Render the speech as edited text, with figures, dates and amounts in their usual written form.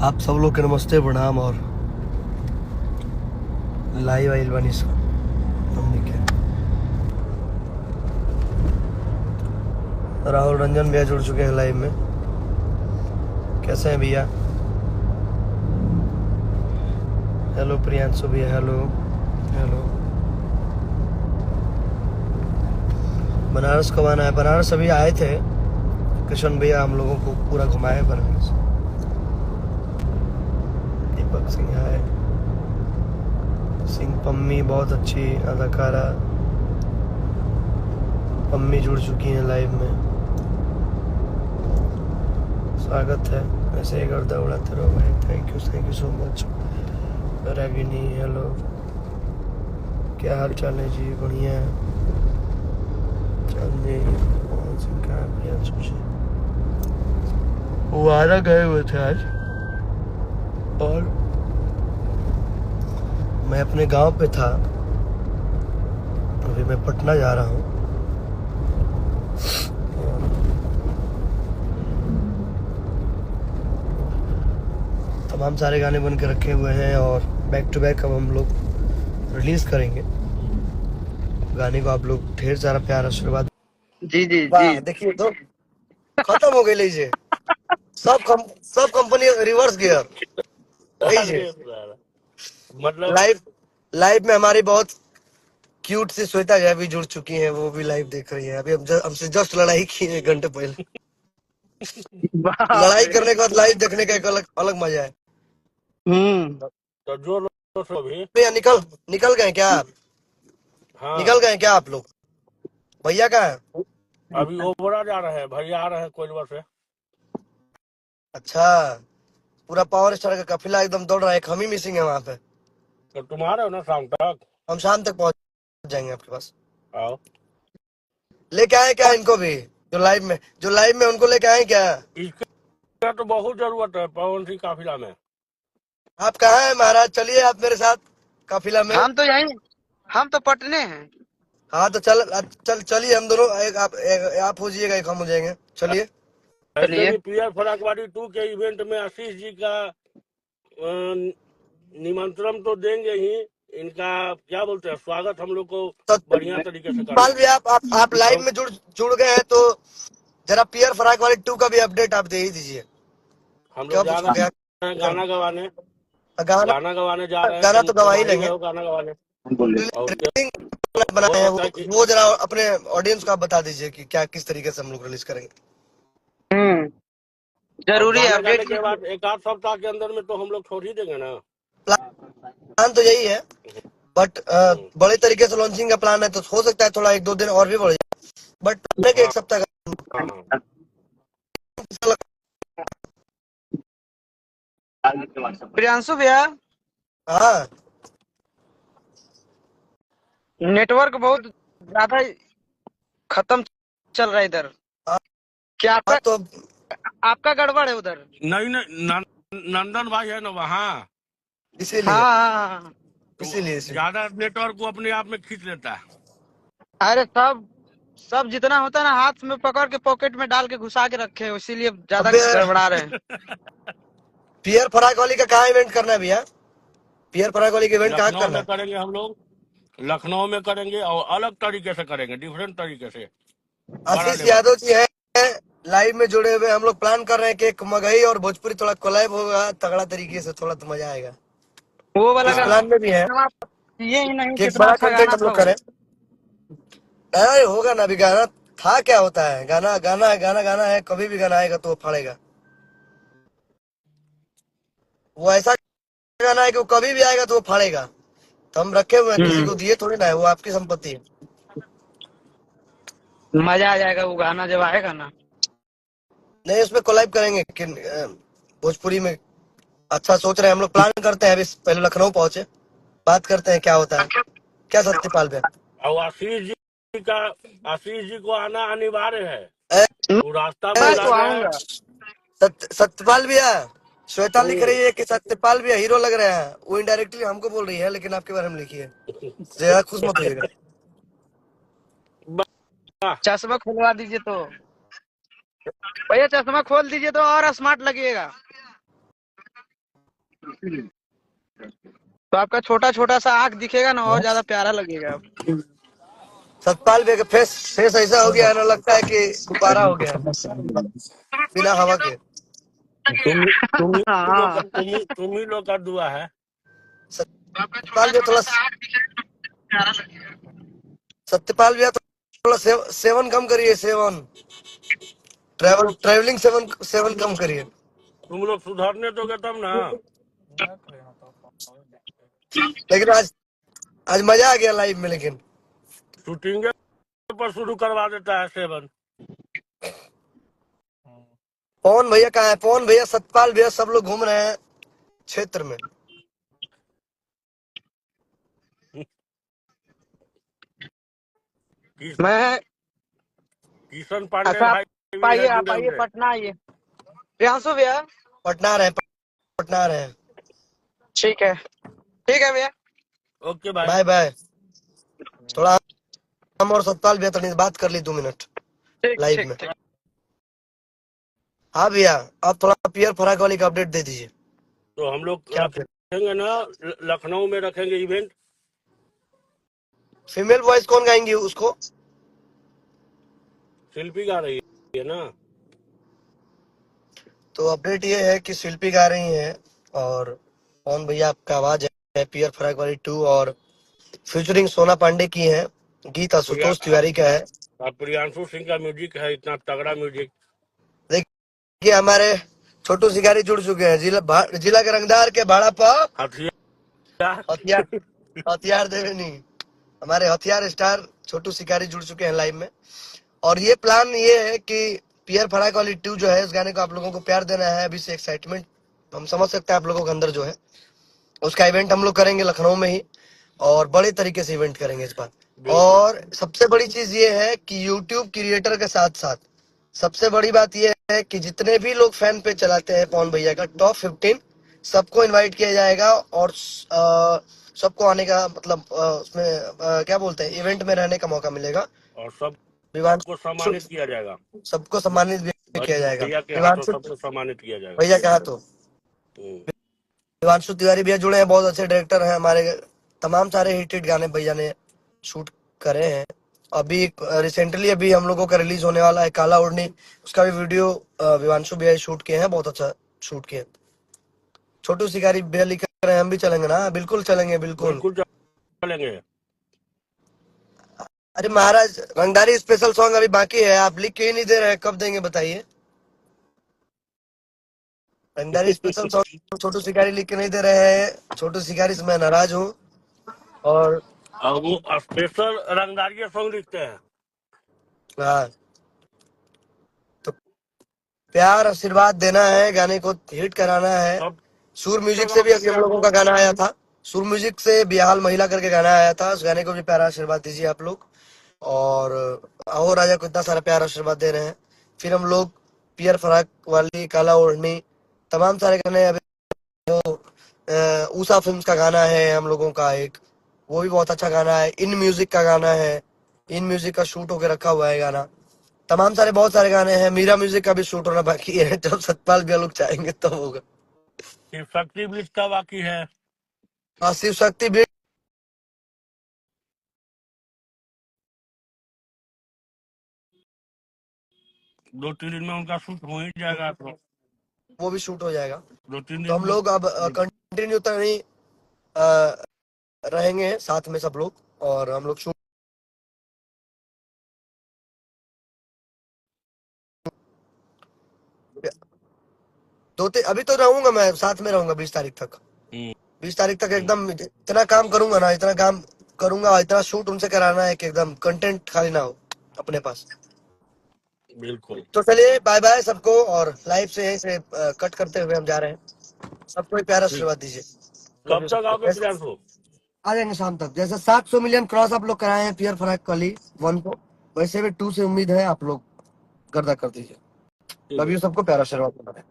आप सब लोग के नमस्ते प्रणाम और लाइव आइल बानी हमने के राहुल रंजन भैया जुड़ चुके हैं लाइव में। कैसे हैं भैया? हेलो प्रियांशु भैया, हेलो हेलो। बनारस कब आना है? बनारस अभी आए थे किशन भैया, हम लोगों को पूरा घुमाए बनारस। दीपक सिंह है, सिंह पम्मी बहुत अच्छी अदाकारा पम्मी जुड़ चुकी हैं लाइव में। स्वागत है, ऐसे ही गर्दा उड़ाते रहो भाई। Thank you so much. Ragini hello, क्या हाल चाल है जी? बढ़िया है। चांदनी मोहन सिंह का प्रियांशु जी वो आरा गए हुए थे आज, और मैं अपने गांव पे था। अभी मैं पटना जा रहा हूँ। तमाम सारे गाने बन के रखे हुए हैं और बैक टू बैक अब हम लोग रिलीज करेंगे गाने को। आप लोग ढेर सारा प्यार आशीर्वाद। जी जी वाह जी। देखिए तो खत्म हो गई लीजिए। सब कंपनी रिवर्स गियर लीजिए। मतलब लाइव लाइव में हमारी बहुत क्यूट सी श्वेता जय भी जुड़ चुकी हैं, वो भी लाइव देख रही है। अभी हमसे जस्ट लड़ाई की है 1 घंटे पहले। बाप लड़ाई रे। करने के बाद लाइव देखने का एक अलग अलग मजा है। तो जो लोग भी भैया निकल गए क्या आप? निकल हाँ गए क्या आप लोग? भैया कहाँ है? अभी ओबरा जा रहे हैं, भैया आ रहे हैं कोइलवर से। अच्छा, पूरा पावर स्टार का काफिला एकदम दौड़ रहा है। एक हम ही मिसिंग है वहां पे। तो तुम आ रहे हो ना शाम तक? हम शाम तक पहुंच जाएंगे आपके पास। आओ। लेके आए क्या इनको भी? जो लाइव में उनको लेके आए क्या? इसका तो बहुत जरूरत है पवन सिंह काफिला में। आप कहाँ हैं महाराज? चलिए आप मेरे साथ काफिला में। हम तो पटने हैं। हाँ तो चलिए हम दोनों, आप हो जाइएगा, एक हम हो जाएंगे। चलिए। ऐसे चलिए। भी पीआर फराकवाड़ी 2 के इवेंट में आशीष जी का निमंत्रण तो देंगे ही। इनका क्या बोलते हैं, स्वागत हम लोग को बढ़िया तरीके से करना सतपाल है। भी आप लाइव में जुड़ गए हैं तो जरा पियर फराक वाली 2 का भी अपडेट आप दे ही दीजिए। हम लोग कब जा उसको क्या रहे हैं गाना गवाने। गाना गाना गवाने जा रहे हैं, गाना तो गवा तुम ही आ ही लेंगे। रहे हो गाना गवाने। और क्या Releasing हो बनाए हैं सकता है कि वो जरा अपने ऑडियंस को आप बता दीजिए कि क्या किस तरीके से हम लोग रिलीज करेंगे। और जरूरी है, गाना अपडेट गाने के बाद 1 आध सप्ताह के अंदर में तो हम लोग छोड़ ही देंगे ना। प्लान तो यही है, बट हम्म, बड़े तरीके से लॉन्चिंग का प्लान है तो हो सकता है थोड़ा 1-2 दिन और भी बढ़ जाए, बट के हाँ 1 सप्ताह हाँ हाँ। का। प्रियांशु भैया, हाँ नेटवर्क बहुत ज्यादा खत्म चल रहा है इधर। हाँ क्या हाँ, आपका तो आपका गड़बड़ है उधर? नहीं नहीं, नंदन भाई है ना वहाँ, इसीलिए हाँ। तो इसीलिए ज्यादा नेटवर्क को अपने आप में खींच लेता है। अरे सब सब जितना होता है ना, हाथ में पकड़ के पॉकेट में डाल के घुसा के रखे हैं, इसीलिए ज्यादा अबे गड़बड़ा रहे हैं। पियर फराक वाली का कहाँ इवेंट करना है भैया? पियर पराग वाली का इवेंट कहाँ लखनऊ करना में है? करेंगे हम लोग, लखनऊ में करेंगे और अलग तरीके से करेंगे, डिफरेंट तरीके से, बड़ा आशीष लेवल यादव पे। जी है लाइव में जुड़े हुए। हम लोग प्लान कर रहे हैं कि एक मगही और भोजपुरी थोड़ा कोलैब होगा तगड़ा तरीके से, थोड़ा तो मजा आएगा। वो वाला इस हाँ प्लान में भी है गाना ये ही नहीं, कि एक कितना बड़ा अच्छा कंटेंट गाना हम था लोग वो। करें। अरे होगा ना, अभी गाना था क्या होता है, गाना गाना है, गाना है, कभी भी गाना आएगा तो वो फाड़ेगा। वो ऐसा गाना है कि वो कभी भी आएगा तो वो फाड़ेगा। तो हम रखे हुए हैं, किसी को दिए थोड़ी ना है, वो आपकी संपत्ति है। मजा आ जाएगा वो गाना जब आएगा ना। नहीं उसमें कोलैब करेंगे कि भोजपुरी में। अच्छा सोच रहे हैं हम लोग, प्लान करते हैं। अभी पहले लखनऊ पहुंचे, बात करते हैं क्या होता है। क्या सत्यपाल भैया? और आशीष जी को आना अनिवार्य है। ए, वो रास्ता मैं भूल आ तो जाए। आऊंगा। सत्यपाल भैया, श्वेता लिख हम्म, रही है कि सत्यपाल भैया हीरो लग रहे हैं। वो इनडायरेक्टली हमको बोल रही है, लेकिन आपके बारे में लिखी है। ज्यादा खुश मत होइएगा। वाह, चश्मा खुलवा दीजिए तो। भैया चश्मा खोल दीजिए तो और स्मार्ट लगेगा। तो आपका छोटा छोटा सा आंख दिखेगा ना, और ज्यादा प्यारा लगेगा। सतपाल भैया का फेस फेस ऐसा हो गया है ना, लगता है कि गुब्बारा हो गया है, बिना हवा के। हाँ। तुम ही लोग का दुआ है। सतपाल भैया थोड़ा सत्यपाल भैया थोड़ा सेवन कम करिए, सेवन ट्रैवलिंग सेवन सेवन कम करिए। तुम लोग सुधारने दोगे तब ना। लेकिन आज मजा आ गया लाइव में। लेकिन शूटिंग पर शुरू करवा देता है सेवन। पवन भैया कहाँ है? पवन भैया, सतपाल भैया, सब लोग घूम रहे हैं क्षेत्र में। मैं किशन पांडे अच्छा, भाई आप भी आइए, है आप जुड़े आइए हुए। पटना आइए। प्रियांशु भैया, पटना रहे, पटना रहे। ठीक है, ठीक है भैया। ओके भाई। Bye bye. थोड़ा हम और सतपाल भैया थोड़ी बात कर ली 2 मिनट ठीक लाइव ठीक में। ठीक। हाँ भैया, आप थोड़ा पियर फराक वाली का अपडेट दे दीजिए। तो हम लोग क्या रखेंगे ना, लखनऊ में रखेंगे इवेंट। फीमेल वॉइस कौन गाएंगी उसको? शिल्पी गा रही है ना। तो अपडेट ये है कि शिल्पी गा रही हैं, और पवन भैया आपका आवाज है पियर फराक वाली 2, और फ्यूचरिंग सोना पांडे की है, गीत आशुतोष तिवारी का है। प्रियांशु सिंह का म्यूजिक है, इतना तगड़ा म्यूजिक। देखिए हमारे छोटू शिकारी जुड़ चुके हैं, जिला के रंगदार के भाड़ा पर हथियार हथियार देवे नहीं। हमारे हथियार स्टार छोटू शिकारी जुड़ चुके हैं लाइव में। और ये प्लान ये है कि पियर फराक वाली 2 जो है, इस गाने को आप लोगों को प्यार देना है। अभी से एक्साइटमेंट हम समझ सकते हैं आप लोगों के अंदर जो है, उसका इवेंट हम लोग करेंगे लखनऊ में ही, और बड़े तरीके से इवेंट करेंगे इस बार। और सबसे बड़ी चीज ये है कि यूट्यूब क्रिएटर के साथ साथ सबसे बड़ी बात ये है कि जितने भी लोग फैन पे चलाते हैं पवन भैया का, टॉप 15 सबको इनवाइट किया जाएगा, और सबको आने का मतलब उसमें क्या बोलते हैं, इवेंट में रहने का मौका मिलेगा, और सबको विवांशु सम्मानित किया जाएगा। सबको सम्मानित भी किया जाएगा। भैया के हाथों विवांशु सबको सम्मानित किया जाएगा। भैया के हाथों विवांशु तिवारी भैया जुड़े हैं, बहुत अच्छे डायरेक्टर हैं हमारे। तमाम सारे हिट हिट गाने भैया ने शूट करे हैं। अभी रिसेंटली अभी हम लोगों का रिलीज होने वाला है काला ओढ़नी, उसका भी वीडियो विवांशु भैया शूट किए हैं, बहुत अच्छा शूट किए। छोटू शिकारी भैया लिख रहे हैं हम भी चलेंगे ना, बिल्कुल चलेंगे, बिल्कुल। बिल्कुल चलेंगे। अरे महाराज, रंगदारी स्पेशल सॉन्ग अभी बाकी है, आप लिख के ही नहीं दे रहे हैं, कब देंगे बताइए? रंगदारी स्पेशल सॉन्ग छोटू शिकारी लिख के नहीं दे रहे हैं, छोटू शिकारी से मैं नाराज हूँ। और वो स्पेशल रंगदारी सॉन्ग लिखते हैं। हाँ, तो प्यार आशीर्वाद देना है, गाने को हिट कराना है। सब सुर म्यूजिक से भी अभी हम लोगों का गाना आया था, सुर म्यूजिक से बिहाल महिला करके गाना आया था, उस गाने को भी प्यार आशीर्वाद दीजिए आप लोग। और आओ राजा को इतना सारा प्यार आशीर्वाद दे रहे हैं। फिर हम लोग पियर फराक वाली, काला ओढ़नी, तमाम सारे गाने। अभी ऊषा फिल्म्स का गाना है हम लोगों का एक, वो भी बहुत अच्छा गाना है। इन म्यूजिक का गाना है, इन म्यूजिक का शूट होके रखा हुआ है गाना। तमाम सारे बहुत सारे गाने हैं। मीरा म्यूजिक का भी शूट होना बाकी है, जब सतपाल भैया लोग चाहेंगे तब तो होगा। शिव शक्ति भी इसका बाकी है। शिव शक्ति भी 2-3 दिन में उनका शूट हो ही जाएगा। तो वो भी शूट हो जाएगा। 2-3 तो दिन हम में लोग अब कंटिन्यू तो नहीं रहेंगे साथ में सब लोग, और हम लोग शूट अभी तो रहूंगा, मैं साथ में रहूंगा 20 तारीख तक। 20 तारीख तक एकदम इतना काम करूंगा ना, इतना काम करूंगा, इतना शूट उनसे कराना है कि एकदम कंटेंट खाली ना हो अपने पास। बिल्कुल। तो चलिए बाय बाय सबको, और लाइव से यहीं से कट करते हुए हम जा रहे हैं। सबको एक प्यारा आशीर्वाद दीजिए। कब तक आओगे प्रियांशु? आ जाएंगे शाम तक। जैसे 700 मिलियन क्रॉस आप लोग कराए हैं पियर फराक वाली 1 को, वैसे भी 2 से उम्मीद है आप लोग गर्दा कर दीजिए। लव यू सबको, प्यारा आशीर्वाद।